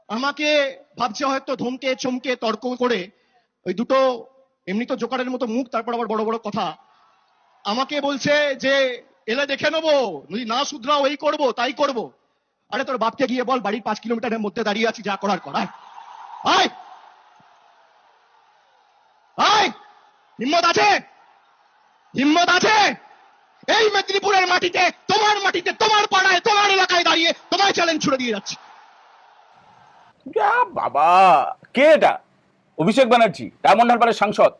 আমাকে ভাবছে হয়তো ধমকে চমকে তর্ক করে ওই দুটো এমনি তো জোকারের মতো মুখ, তারপর আবার বড় বড় কথা, আমাকে বলছে যে এলে দেখে নেবো, যদি না শুধরাও এই করবো তাই করবো। আরে তোর বাপকে গিয়ে বল, বাড়ির 5 কিলোমিটারের মধ্যে দাঁড়িয়ে আছি, যা করার করায়। আয় আয়, হিম্মত আছে, হিম্মত আছে। এই মেদিনীপুরের মাটিতে, তোমার পাড়ায়, তোমার এলাকায় দাঁড়িয়ে তোমায় চ্যালেঞ্জ ছুড়ে দিয়ে যাচ্ছে। বাবা, কে এটা? অভিষেক ব্যানার্জি, ডায়মন্ড হারবারের সাংসদ,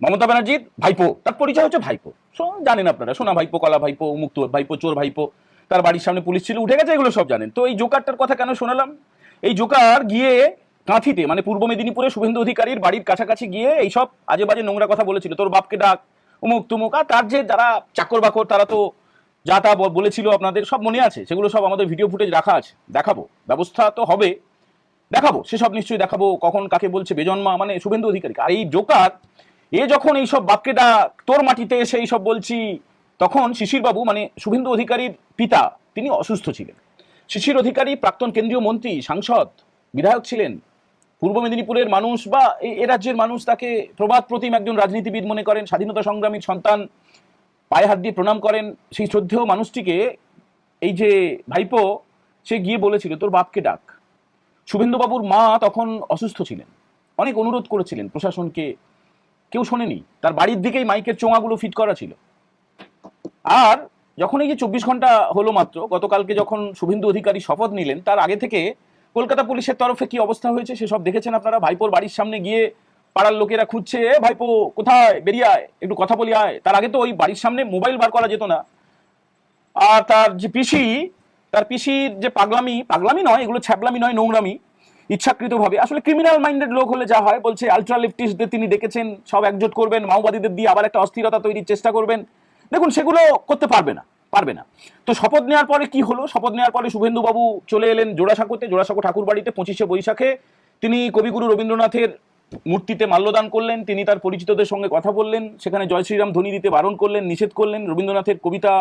মমতা ব্যানার্জির ভাইপো। তার পরিচয় হচ্ছে ভাইপো। জানেন আপনারা, সোনা ভাইপো, কলা ভাইপো, মুক্ত ভাইপো, চোর ভাইপো। তার বাড়ির সামনে পুলিশ ছিল, উঠে গেছে, এগুলো সব জানেন। তো এই জোকারটার কথা কেন শোনালাম? এই জোকার গিয়ে কাঁথিতে, মানে পূর্ব মেদিনীপুরে শুভেন্দু অধিকারীর বাড়ির কাছাকাছি গিয়ে এইসব আজে বাজে নোংরা কথা বলেছিল, তোর বাপকে ডাক, উমুক তুমুক। আর তার যে যারা চাকর বাকর, তারা তো যা তা বলেছিল, আপনাদের সব মনে আছে, সেগুলো সব আমাদের ভিডিও ফুটেজ রাখা আছে, দেখাবো, ব্যবস্থা তো হবে, দেখাবো, সেসব নিশ্চয়ই দেখাবো। কখন কাকে বলছে বেজন্মা, মানে শুভেন্দু অধিকারী। আর এই জোকার এ যখন এইসব বাপকে ডাক, তোর মাটিতে এসে এইসব বলছি, তখন শিশির বাবু, মানে শুভেন্দু অধিকারীর পিতা, তিনি অসুস্থ ছিলেন। শিশির অধিকারী প্রাক্তন কেন্দ্রীয় মন্ত্রী, সাংসদ, বিধায়ক ছিলেন। পূর্ব মেদিনীপুরের মানুষ বা এ রাজ্যের মানুষ তাকে প্রবাদ প্রতিম একজন রাজনীতিবিদ মনে করেন, স্বাধীনতা সংগ্রামীর সন্তান, পায়ে হাত দিয়ে প্রণাম করেন। সেই শ্রদ্ধেয় মানুষটিকে এই যে ভাইপো, সে গিয়ে বলেছিল তোর বাপকে ডাক। শুভেন্দুবাবুর মা তখন অসুস্থ ছিলেন, অনেক অনুরোধ করেছিলেন প্রশাসনকে, কেউ শোনেনি। তার বাড়ির দিকেই মাইকের চোঙাগুলো ফিট করা ছিল। আর যখন এই যে 24 ঘন্টা হলো মাত্র, গতকালকে যখন শুভেন্দু অধিকারী শপথ নিলেন, তার আগে থেকে কলকাতা পুলিশের তরফে কি অবস্থা হয়েছে সেসব দেখেছেন আপনারা। ভাইপোর বাড়ির সামনে গিয়ে পাড়ার লোকেরা খুঁজছে, এ ভাইপো কোথায়, বেরিয়ে আয়, একটু কথা বলি আয়। তার আগে তো ওই বাড়ির সামনে মোবাইল বার করা যেত না। আর তার যে পিসি, তার পিসির যে পাগলামি, পাগলামি নয় এগুলো, ছ্যাবলামি নয়, নোংরামি, ইচ্ছাকৃতভাবে। আসলে ক্রিমিনাল মাইন্ডেড লোক হলে যা হয়, বলছে আলট্রা লেফটিস্টদের তিনি ডেকেছেন, সব একজোট করবেন, মাওবাদীদের দিয়ে আবার একটা অস্থিরতা তৈরির চেষ্টা করবেন। দেখুন, সেগুলো করতে পারবে না, পারবে না। তো শপথ নেওয়ার পরে কি হলো? শপথ নেওয়ার পরে শুভেন্দু বাবু চলে এলেন জোড়াসাঁকোতে, জোড়াসাঁকো ঠাকুর বাড়িতে 25শে বৈশাখে তিনি কবিগুরু রবীন্দ্রনাথের মূর্তিতে মাল্যদান করলেন। তিনি তার পরিচিতদের সঙ্গে কথা বললেন, সেখানে জয় শ্রীরাম ধ্বনি দিতে বারণ করলেন, নিষেধ করলেন। রবীন্দ্রনাথের কবিতা,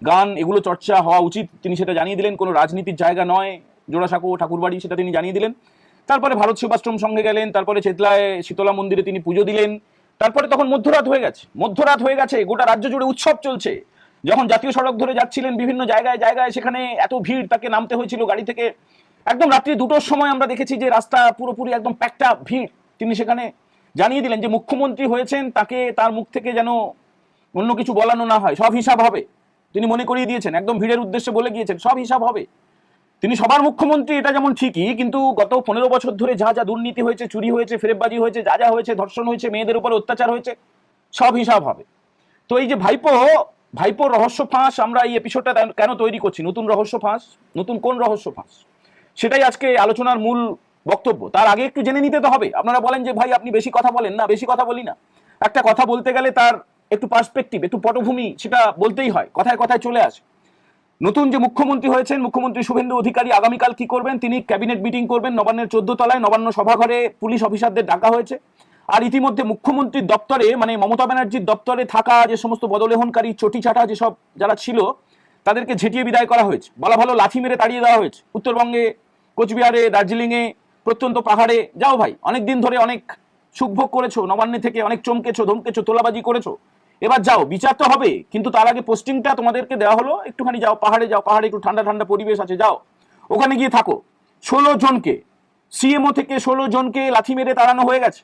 গান, এগুলো চর্চা হওয়া উচিত, তিনি সেটা জানিয়ে দিলেন। কোনো রাজনীতির জায়গা নয় জোড়াসাঁকো ঠাকুরবাড়ি, সেটা তিনি জানিয়ে দিলেন। তারপরে ভারত সেবাশ্রম সঙ্গে গেলেন, তারপরে চেতলায় শীতলা মন্দিরে তিনি পুজো দিলেন। তারপরে তখন মধ্যরাত হয়ে গেছে, মধ্যরাত হয়ে গেছে, গোটা রাজ্য জুড়ে উৎসব চলছে। যখন জাতীয় সড়ক ধরে যাচ্ছিলেন বিভিন্ন জায়গায় জায়গায়, সেখানে এত ভিড়, তাকে নামতে হয়েছিল গাড়ি থেকে। একদম রাত্রি 2টোর সময় আমরা দেখেছি যে রাস্তা পুরোপুরি একদম প্যাকটা ভিড়। তিনি সেখানে জানিয়ে দিলেন যে মুখ্যমন্ত্রী হয়েছেন, তাকে তার মুখ থেকে যেন অন্য কিছু বলানো না হয়, সব হিসাব হবে। তিনি মনে করিয়ে দিয়েছেন, একদম ভিড়ের উদ্দেশ্যে বলে গিয়েছেন সব হিসাব হবে। তিনি সবার মুখ্যমন্ত্রী এটা যেমন ঠিকই, কিন্তু গত 15 বছর ধরে যা যা দুর্নীতি হয়েছে, চুরি হয়েছে, ফেরেববাজি হয়েছে, যা যা হয়েছে, ধর্ষণ হয়েছে, মেয়েদের উপর অত্যাচার হয়েছে, সব হিসাব হবে। তো এই যে ভাইপোর রহস্য ফাঁস, আমরা এই এপিসোডটা কেন তৈরি করছি? নতুন রহস্য ফাঁস, নতুন কোন রহস্য ফাঁস, সেটাই আজকে আলোচনার মূল বক্তব্য। তার আগে একটু জেনে নিতে তো হবে। আপনারা বলেন যে ভাই আপনি বেশি কথা বলেন, না বেশি কথা বলি না। একটা কথা বলতে গেলে তার একটু পার্সপেক্টিভ, একটু পটভূমি, সেটা বলতেই হয়, কথায় কথায় চলে আসে। নতুন যে মুখ্যমন্ত্রী হয়েছেন, মুখ্যমন্ত্রী শুভেন্দু অধিকারী আগামীকাল কি করবেন? তিনি ক্যাবিনেট মিটিং করবেন নবান্নের 14 তলায়, নবান্ন সভাঘরে পুলিশ অফিসারদের ডাকা হয়েছে। আর ইতিমধ্যে মুখ্যমন্ত্রীর দপ্তরে, মানে মমতা ব্যানার্জির দপ্তরে থাকা যে সমস্ত বদলেহনকারী চটি চাটা যেসব যারা ছিল, তাদেরকে ঝেঁটিয়ে বিদায় করা হয়েছে, বলা ভালো লাথি মেরে তাড়িয়ে দেওয়া হয়েছে। উত্তরবঙ্গে, কোচবিহারে, দার্জিলিংয়ে, প্রত্যন্ত পাহাড়ে যাও ভাই, অনেক দিন ধরে অনেক সুখভোগ করেছো, নবান্নে থেকে অনেক চমকেছো, ধমকেছো, তোলাবাজি করেছো, এবার যাও, বিচার তো হবে। কিন্তু তার আগে পোস্টিংটা তোমাদেরকে দেওয়া হলো, একটুখানি যাও পাহাড়ে, যাও পাহাড়ে, একটু ঠান্ডা ঠান্ডা পরিবেশ আছে, যাও ওখানে গিয়ে থাকো। 16 জনকে, সিএমও থেকে 16 জনকে লাথি মেরে তাড়ানো হয়ে গেছে।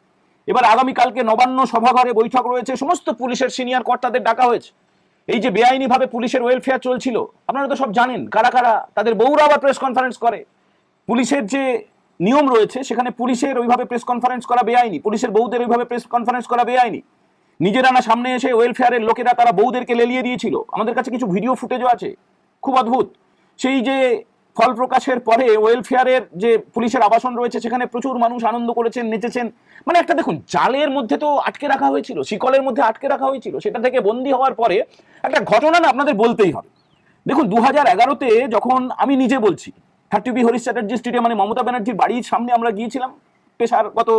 এবার আগামীকালকে নবান্ন সভাঘরে বৈঠক রয়েছে, সমস্ত পুলিশের সিনিয়র কর্তাদের ডাকা হয়েছে। এই যে বেআইনিভাবে পুলিশের ওয়েলফেয়ার চলছিল, আপনারা তো সব জানেন, কারা কারা, তাদের বউরা আবার প্রেস কনফারেন্স করে। পুলিশের যে নিয়ম রয়েছে, সেখানে পুলিশের ওইভাবে প্রেস কনফারেন্স করা বেআইনি, পুলিশের বউদের ওইভাবে প্রেস কনফারেন্স করা বেআইনি। নিজেরা না সামনে এসে ওয়েলফেয়ারের লোকেরা তারা বউদেরকে লেলিয়ে দিয়েছিল। আমাদের কাছে কিছু ভিডিও ফুটেজও আছে, খুব অদ্ভুত। সেই যে ফল প্রকাশের পরে ওয়েলফেয়ারের যে পুলিশের আবাসন রয়েছে, সেখানে প্রচুর মানুষ আনন্দ করেছেন, নেচেছেন। মানে একটা দেখুন, জালের মধ্যে তো আটকে রাখা হয়েছিল, শিকলের মধ্যে আটকে রাখা হয়েছিল, সেটা থেকে বন্দী হওয়ার পরে একটা ঘটনা না আপনাদের বলতেই হবে। দেখুন, 2011-তে যখন, আমি নিজে বলছি, 30B হরিশ চ্যাটার্জি স্টেডিয়াম, মানে মমতা ব্যানার্জির বাড়ির সামনে আমরা গিয়েছিলাম পেশারগত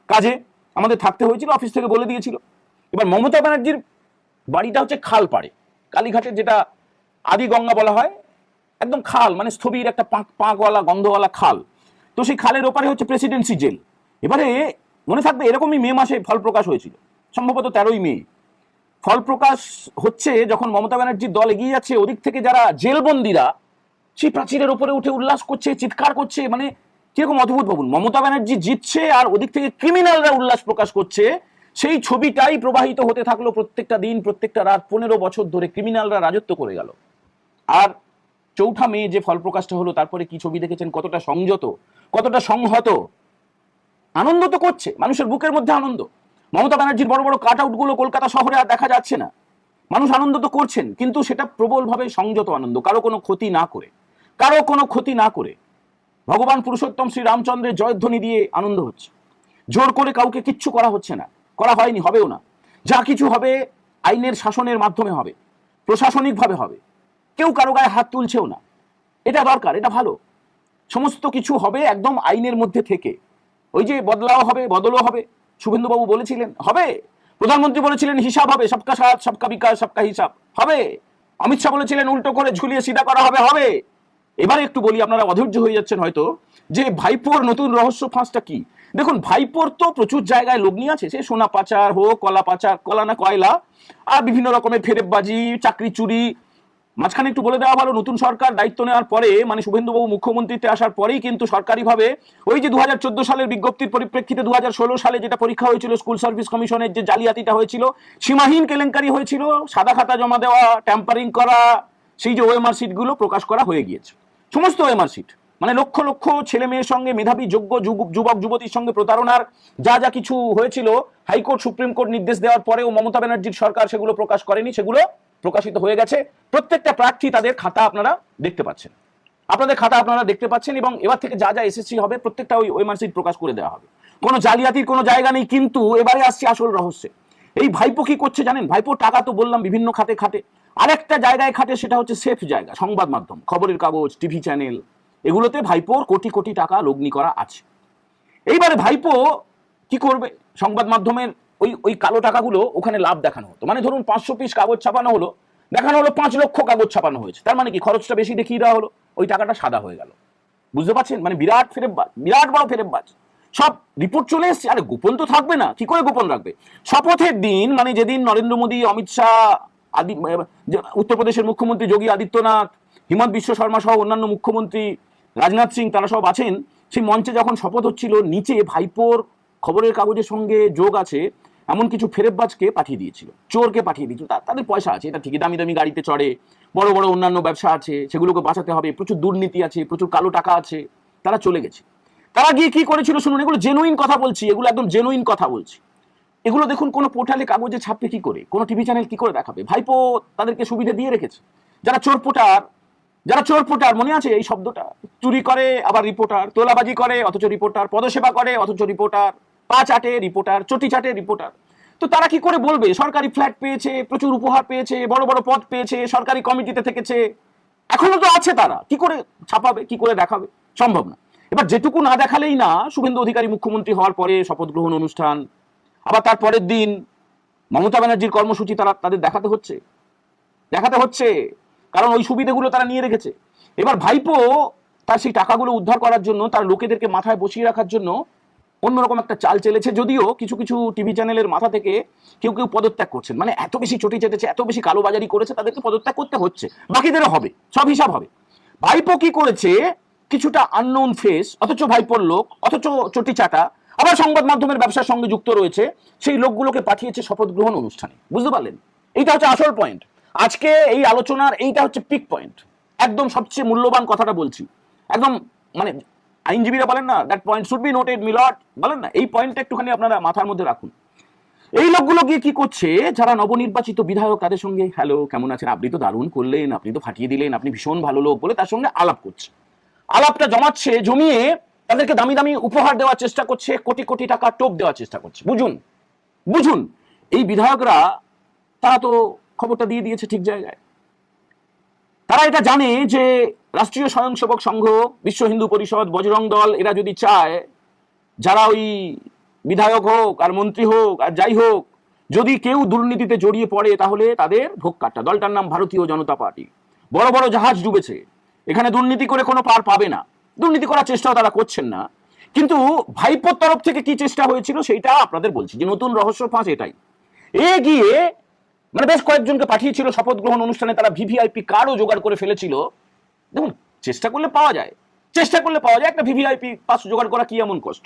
কাজে, আমাদের থাকতে হয়েছিল, অফিস থেকে বলে দিয়েছিল। এবার মমতা ব্যানার্জির বাড়িটা হচ্ছে খাল পাড়ে, কালীঘাটের যেটা আদি গঙ্গা বলা হয়, একদম খাল, মানে স্থবির একটা পাঁকওয়ালা গন্ধওয়ালা খাল। তো সেই খালের ওপারে হচ্ছে প্রেসিডেন্সি জেল। এবারে মনে থাকবে এরকমই মে মাসে ফল প্রকাশ হয়েছিল, সম্ভবত 13ই মে। ফল প্রকাশ হচ্ছে যখন মমতা ব্যানার্জির দল এগিয়ে যাচ্ছে, ওদিক থেকে যারা জেলবন্দিরা সেই প্রাচীরের উপরে উঠে উল্লাস করছে, চিৎকার করছে, মানে কিরকম অদ্ভুত ভাবুন, মমতা ব্যানার্জি জিতছে আর ওদিক থেকে ক্রিমিনালরা উল্লাস প্রকাশ করছে। সেই ছবিটাই প্রবাহিত হতে থাকলো প্রত্যেকটা দিন, প্রত্যেকটা রাত, 15 বছর ধরে ক্রিমিনালরা রাজত্ব করে গেল। আর 4 মে যে ফল প্রকাশটা হলো, তারপরে কি ছবি দেখেছেন, কতটা সংযত, কতটা সংহত। আনন্দ তো করছে, মানুষের বুকের মধ্যে আনন্দ। মমতা ব্যানার্জির বড় বড় কাট আউট গুলো কলকাতা শহরে আর দেখা যাচ্ছে না। মানুষ আনন্দ তো করছেন, কিন্তু সেটা প্রবলভাবে সংযত আনন্দ, কারো কোনো ক্ষতি না করে, কারো কোনো ক্ষতি না করে। ভগবান পুরুষোত্তম শ্রী রামচন্দ্রের জয়ধ্বনি দিয়ে আনন্দ হচ্ছে। জোর করে কাউকে কিচ্ছু করা হচ্ছে না, করা হয়নি, হবেও না। যা কিছু হবে আইনের শাসনের মাধ্যমে হবে, প্রশাসনিকভাবে হবে। কেউ কারো গায়ে হাত তুলছেও না। এটা দরকার, এটা ভালো। সমস্ত কিছু হবে একদম আইনের মধ্যে থেকে। ওই যে বদলাও হবে, বদলও হবে, শুভেন্দুবাবু বলেছিলেন হবে, প্রধানমন্ত্রী বলেছিলেন হিসাব হবে, সবকা সাথ সবকা বিকাশ সবকা হিসাব হবে, অমিত শাহ বলেছিলেন উল্টো করে ঝুলিয়ে সিধা করা হবে, হবে। এবারে একটু বলি, আপনারা অধৈর্য হয়ে যাচ্ছেন হয়তো, যে ভাইপোর নতুন রহস্য ফাঁসটা কি। দেখুন, ভাইপোর তো প্রচুর জায়গায় লগ্নি আছে, সে সোনা পাচার হোক, কলা পাচার, কলা না কয়লা, আর বিভিন্ন রকমের ফেরেববাজি, চাকরি চুরি। মাঝখানে একটু বলে দেওয়া ভালো, নতুন সরকার দায়িত্ব নেওয়ার পরে, মানে শুভেন্দুবাবু মুখ্যমন্ত্রীতে আসার পরেই কিন্তু সরকারিভাবে ওই যে 2014 সালের বিজ্ঞপ্তির পরিপ্রেক্ষিতে 2016 সালে যেটা পরীক্ষা হয়েছিল, স্কুল সার্ভিস কমিশনের যে জালিয়াতিটা হয়েছিল, সীমাহীন কেলেঙ্কারি হয়েছিল, সাদা খাতা জমা দেওয়া, ট্যাম্পারিং করা, সেই যে ওএমআর সিটগুলো প্রকাশ করা হয়ে গিয়েছে, সমস্ত ওএমআর সিট। মানে লক্ষ লক্ষ ছেলে মেয়ের সঙ্গে, মেধাবী যোগ্য যুবক যুবতীর সঙ্গে প্রতারণার যা যা কিছু হয়েছিল, হাইকোর্ট সুপ্রিম কোর্ট নির্দেশ দেওয়ার পরেও মমতা ব্যানার্জির সরকার সেগুলো প্রকাশ করেনি, সেগুলো প্রকাশিত হয়ে গেছে। প্রত্যেকটা প্রার্থী তাদের খাতা আপনারা দেখতে পাচ্ছেন, আপনাদের খাতা আপনারা দেখতে পাচ্ছেন, এবং এবার থেকে যা যা এসএসসি হবে প্রত্যেকটা ওই ওএমআর সিট প্রকাশ করে দেওয়া হবে। কোনো জালিয়াতির কোনো জায়গা নেই। কিন্তু এবারে আসছে আসল রহস্যে। এই ভাইপো কি করছে জানেন? ভাইপো টাকা তো বললাম বিভিন্ন খাতে খাটে, আরেকটা জায়গায় খাটে, সেটা হচ্ছে সেফ জায়গা, সংবাদ মাধ্যম, খবরের কাগজ, টিভি চ্যানেল, এগুলোতে ভাইপোর কোটি কোটি টাকা লগ্নি করা আছে। এইবারে ভাইপো কি করবে? সংবাদ মাধ্যমের ওই ওই কালো টাকাগুলো ওখানে লাভ দেখানো হতো। মানে ধরুন 500 পিস কাগজ ছাপানো হলো, দেখানো হলো 5 লক্ষ কাগজ ছাপানো হয়েছে। তার মানে কি, খরচটা বেশি দেখিয়ে দেওয়া হলো, ওই টাকাটা সাদা হয়ে গেল। বুঝতে পারছেন? মানে বিরাট ফেরেববাজ, বিরাট বড় ফেরেববাজ। সব রিপোর্ট চলে এসছে। আরে গোপন তো থাকবে না, কি করে গোপন রাখবে? শপথের দিন, মানে যেদিন নরেন্দ্র মোদী, অমিত শাহ, আদি উত্তরপ্রদেশের মুখ্যমন্ত্রী যোগী আদিত্যনাথ, হিমন্ত বিশ্ব শর্মা সহ অন্যান্য মুখ্যমন্ত্রী, রাজনাথ সিং, তারা সব আছেন, সেই মঞ্চে যখন শপথ হচ্ছিল, নিচে ভাইপোর খবরের কাগজের সঙ্গে যোগ আছে এমন কিছু ফেরেববাজকে পাঠিয়ে দিয়েছিল, চোরকে পাঠিয়ে দিয়েছিল। তাদের পয়সা আছে, এটা ঠিকই, দামি দামি গাড়িতে চড়ে, বড় বড় অন্যান্য ব্যবসা আছে, সেগুলোকে বাঁচাতে হবে, প্রচুর দুর্নীতি আছে, প্রচুর কালো টাকা আছে, তারা চলে গেছে। তারা গিয়ে কি করেছিল শুনুন, এগুলো জেনুইন কথা বলছি, এগুলো একদম জেনুইন কথা বলছি। এগুলো দেখুন, কোনো পোর্টালে কাগজে ছাপবে কি করে, কোনো টিভি চ্যানেল কি করে দেখাবে? ভাইপো তাদেরকে সুবিধা দিয়ে রেখেছে। যারা চোরপোটার, যারা চোরপোটার, মনে আছে এই শব্দটা? চুরি করে আবার রিপোর্টার, তোলাবাজি করে অথচ রিপোর্টার, পদসেবা করে অথচ রিপোর্টার, পা চাটে রিপোর্টার, চটি চাটে রিপোর্টার। তো তারা কি করে বলবে সরকারি ফ্ল্যাট পেয়েছে, প্রচুর উপহার পেয়েছে, বড় বড় পদ পেয়েছে, সরকারি কমিটিতে থেকেছে, এখনো তো আছে, তারা কি করে ছাপাবে, কি করে দেখাবে? সম্ভব না। এবার যেটুকু না দেখালেই না, শুভেন্দু অধিকারী মুখ্যমন্ত্রী হওয়ার পরে শপথ গ্রহণ অনুষ্ঠান, আবার তার পরের দিন মমতা ব্যানার্জির কর্মসূচি তারা তাদের দেখাতে হচ্ছে, কারণ ওই সুবিধাগুলো তারা নিয়ে রেখেছে। এবার ভাইপো তার সেই টাকাগুলো উদ্ধার করার জন্য, তার লোকেদেরকে মাথায় বসিয়ে রাখার জন্য অন্যরকম একটা চাল চেলেছে। যদিও কিছু কিছু টিভি চ্যানেলের মাথা থেকে কেউ কেউ পদত্যাগ করছেন, মানে এত বেশি চটি চেটেছে, এত বেশি কালোবাজারি করেছে, তাদেরকে পদত্যাগ করতে হচ্ছে, বাকিদেরও হবে, সব হিসাব হবে। ভাইপো কি করেছে? কিছুটা আননোন ফেস, অথচ ভাইপোর লোক, অথচ চটি চাটা, আবার সংবাদ মাধ্যমের ব্যবসার সঙ্গে যুক্ত রয়েছে, সেই লোকগুলোকে পাঠিয়েছে শপথ গ্রহণ অনুষ্ঠানে। বুঝতে পারলেন? এইটা হচ্ছে আসল পয়েন্ট আজকে এই আলোচনার, এইটা হচ্ছে পিক পয়েন্ট, একদম সবচেয়ে মূল্যবান কথাটা বলছি, একদম মানে আইনজীবীরা বলেন না, that point should be noted milord, বলেন না, এই পয়েন্টটা একটুখানি আপনারা মাথার মধ্যে রাখুন। এই লোকগুলো গিয়ে কি করছে? যারা নবনির্বাচিত বিধায়ক, তাদের সঙ্গে হ্যালো কেমন আছেন, আপনি তো দারুণ করলেন, আপনি তো ফাটিয়ে দিলেন, আপনি ভীষণ ভালো লোক বলে তার সঙ্গে আলাপ করছে, আলাপটা জমাচ্ছে, জমিয়ে তাদেরকে দামি দামি উপহার দেওয়ার চেষ্টা করছে, কোটি কোটি টাকা টোপ দেওয়ার চেষ্টা করছে। বুঝুন বুঝুন, এই বিধায়করা তারা তো খবরটা দিয়ে দিয়েছে ঠিক জায়গায়। তারা এটা জানে যে রাষ্ট্রীয় স্বয়ংসেবক সংঘ, বিশ্ব হিন্দু পরিষদ, বজরং দল, এরা যদি চায়, যারা ওই বিধায়ক হোক আর মন্ত্রী হোক আর যাই হোক, যদি কেউ দুর্নীতিতে জড়িয়ে পড়ে, তাহলে তাদের ভোগ কাটটা। দলটার নাম ভারতীয় জনতা পার্টি। বড় বড় জাহাজ ডুবেছে, এখানে দুর্নীতি করে কোনো পার পাবে না। দুর্নীতি করার চেষ্টাও তারা করছেন না, কিন্তু ভাইপোর তরফ থেকে কি চেষ্টা হয়েছিল সেইটা আপনাদের বলছি, যে নতুন রহস্য ফাঁস এটাই। গিয়ে মানে বেশ কয়েকজনকে পাঠিয়েছিল শপথ গ্রহণ অনুষ্ঠানে, তারা ভিভিআইপি কার্ডও জোগাড় করে ফেলেছিল। দেখুন, চেষ্টা করলে পাওয়া যায়, চেষ্টা করলে পাওয়া যায়। একটা ভিভিআইপি পাস জোগাড় করা কি এমন কষ্ট?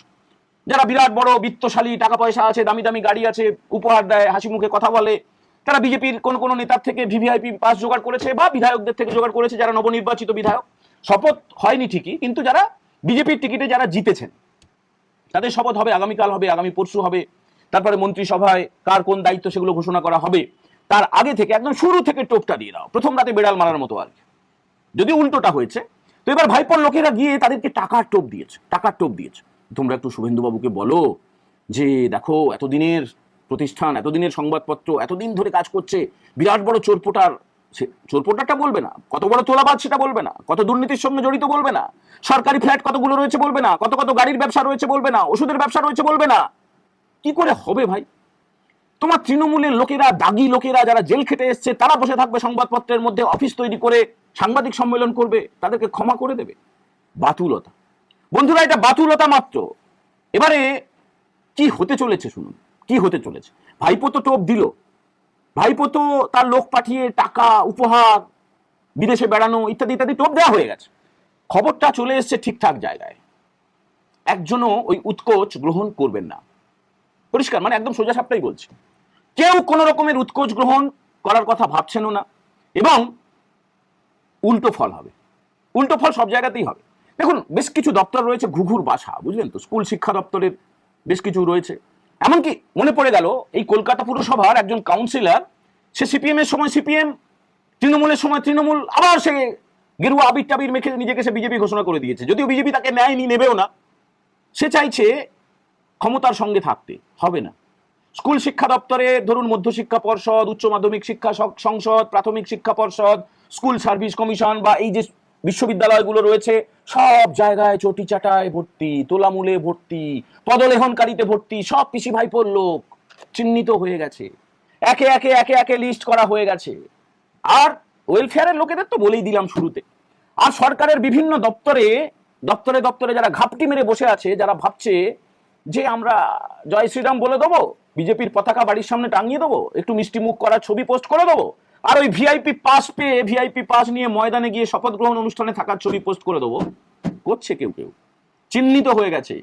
যারা বিরাট বড় বিত্তশালী, টাকা পয়সা আছে, দামি দামি গাড়ি আছে, উপহার দেয়, হাসি মুখে কথা বলে, তারা বিজেপির কোন কোন নেতার থেকে ভিভিআইপি পাস জোগাড় করেছে বা বিধায়কদের থেকে জোগাড় করেছে, যারা নবনির্বাচিত বিধায়ক। শপথ হয়নি ঠিকই, কিন্তু যারা বিজেপির টিকিটে যারা জিতেছেন তাদের শপথ হবে, আগামীকাল হবে, আগামী পরশু হবে। তারপরে মন্ত্রিসভায় কার কোন দায়িত্ব সেগুলো ঘোষণা করা হবে। তার আগে থেকে একদম শুরু থেকে টোপটা দিয়ে দাও, প্রথম রাতে বেড়াল মারার মতো আর কি। যদি উল্টোটা হয়েছে, তো এবার ভাইপোর লোকেরা গিয়ে তাদেরকে টাকার টোপ দিয়েছে, টাকার টোপ দিয়েছে। তোমরা একটু শুভেন্দুবাবুকে বলো যে দেখো, এতদিনের প্রতিষ্ঠান, এতদিনের সংবাদপত্র, এতদিন ধরে কাজ করছে, বিরাট বড় চোরপোটার, চোরপোটারটা বলবে না, কত বড় তোলাবাজ সেটা বলবে না, কত দুর্নীতির সঙ্গে জড়িত বলবে না, সরকারি ফ্ল্যাট কতগুলো রয়েছে বলবে না, কত কত গাড়ির ব্যবসা রয়েছে বলবে না, ওষুধের ব্যবসা রয়েছে বলবে না। কি করে হবে ভাই? তোমার তৃণমূলের লোকেরা, দাগি লোকেরা যারা জেল খেটে এসছে, তারা বসে থাকবে সংবাদপত্রের মধ্যে, অফিস তৈরি করে সাংবাদিক সম্মেলন করবে, তাদেরকে ক্ষমা করে দেবে? বাতুলতা বন্ধুরা, এটা বাতুলতা মাত্র। এবারে কি হতে চলেছে শুনুন, কি হতে চলেছে। ভাইপো তো টোপ দিল, ভাইপো তো তার লোক পাঠিয়ে টাকা, উপহার, বিদেশে বেড়ানো ইত্যাদি ইত্যাদি টোপ দেওয়া হয়ে গেছে। খবরটা চলে এসছে ঠিকঠাক জায়গায়। একজনও ওই উৎকোচ গ্রহণ করবেন না, পরিষ্কার, মানে একদম সোজা সাপটাই বলছি। কেউ কোন রকমের উৎকোচ গ্রহণ করার কথা ভাবছেনও না, এবং উল্টো ফল হবে, উল্টো ফল সব জায়গাতেই হবে। দেখুন, বেশ কিছু দপ্তর রয়েছে ঘুঘুর বাসা, বুঝলেন তো, স্কুল শিক্ষা দপ্তরের বেশ কিছু রয়েছে। এমনকি মনে পড়ে গেল, এই কলকাতা পুরসভার একজন কাউন্সিলর, সে সিপিএম এর সময় সিপিএম, তৃণমূলের সময় তৃণমূল, আবার সে গেরুয়া আবির টাবির মেখে নিজেকে সে বিজেপি ঘোষণা করে দিয়েছে, যদিও বিজেপি তাকে নেয়নি, নেবেও না। সে চাইছে ক্ষমতার সঙ্গে থাকতে, হবে না। স্কুল শিক্ষা দপ্তরে ধরুন মধ্যশিক্ষা পর্ষদ, উচ্চ মাধ্যমিক শিক্ষা সংসদ, প্রাথমিক শিক্ষা পর্ষদ, স্কুল সার্ভিস কমিশন বা এই যে বিশ্ববিদ্যালয়গুলো রয়েছে, সব জায়গায় চটি চাটায় ভর্তি, তোলামূলে ভর্তি, পদলেহনকারীতে ভর্তি, সব পিসি ভাইপোর লোক চিহ্নিত হয়ে গেছে, একে একে একে একে লিস্ট করা হয়ে গেছে। আর ওয়েলফেয়ারের লোকেদের তো বলেই দিলাম শুরুতে। আর সরকারের বিভিন্ন দপ্তরে দপ্তরে দপ্তরে যারা ঘাপটি মেরে বসে আছে, যারা ভাবছে যে আমরা জয় শ্রীরাম বলে দেবো, বিজেপির পতাকা বাড়ির সামনে টাঙিয়ে দেবো, একটু মিষ্টি মুখ করার ছবি পোস্ট করে দেবো, আর ওই ভিআইপি পাস পেয়ে, ভিআইপি পাস নিয়ে ময়দানে গিয়ে শপথ গ্রহণ অনুষ্ঠানে থাকার ছবি পোস্ট করে দেবো, করছে কেউ কেউ, চিহ্নিত হয়ে গেছে।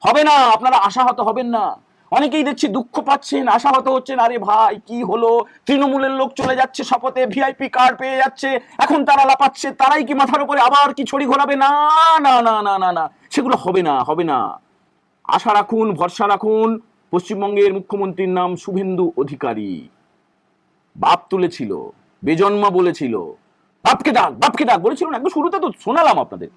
হবে না, আপনারা আশাহত হবেন না। অনেকেই দেখছি দুঃখ পাচ্ছেন, আশাহত হচ্ছেন, আরে ভাই কি হলো, তৃণমূলের লোক চলে যাচ্ছে শপথে, ভিআইপি কার্ড পেয়ে যাচ্ছে, এখন তারা লাপাচ্ছে, তারাই কি মাথার উপরে আবার কি ছড়ি ঘোরাবে? না না না না না না, সেগুলো হবে না, হবে না। আশা রাখুন, ভরসা রাখুন। পশ্চিমবঙ্গের মুখ্যমন্ত্রীর নাম শুভেন্দু অধিকারী, বাপ তুলেছিল, বেজন্মা বলেছিল, বাপকে ডাক বলেছিল না, একদম শুরুতে তো শোনালাম আপনাদের।